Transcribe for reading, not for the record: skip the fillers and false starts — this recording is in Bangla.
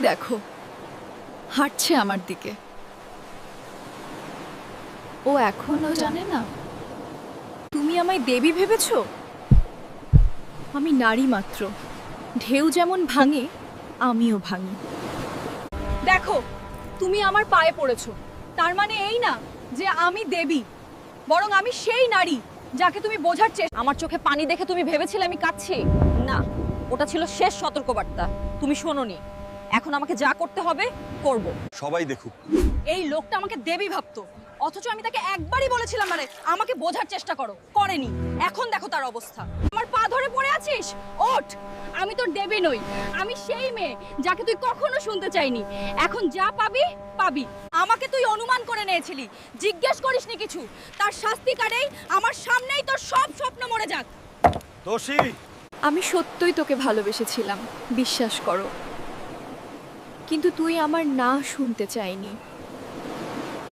দেখো, হাঁটছে আমার দিকে। ও এখনো জানে না তুমি আমায় দেবী ভেবেছো? আমি নারী মাত্র। ঢেউ যেমন ভাঙে, আমিও ভাঙি। দেখো, তুমি আমার পায়ে পড়েছো, তার মানে এই না যে আমি দেবী, বরং আমি সেই নারী যাকে তুমি বোঝার চেষ্টা। আমার চোখে পানি দেখে তুমি ভেবেছিলে আমি কাঁদছি? না, ওটা ছিল শেষ সতর্কবার্তা। তুমি শোনোনি। এখন আমাকে যা করতে হবে করব। সবাই দেখুক। এই লোকটা আমাকে দেবী ভাবতো, অথচ আমি তাকে একবারই বলেছিলাম মানে আমাকে বোঝার চেষ্টা করো, করেনি। এখন দেখো তার অবস্থা। আমার পা ধরে পড়ে আছিস? ওঠ! আমি তোর দেবী নই, আমি সেই মেয়ে যাকে তুই কখনো শুনতে চাইনি। এখন যা পাবি পাবি। আমাকে তুই অনুমান করে নিয়েছিলি, জিজ্ঞেস করিসনি কিছু। তার শাস্তি কাটেই আমার সামনেই তোর সব স্বপ্ন মরে যাক। দোষী। আমি সত্যই তোকে ভালোবেসেছিলাম, বিশ্বাস করো, কিন্তু তুই আমার না শুনতে চাইনি।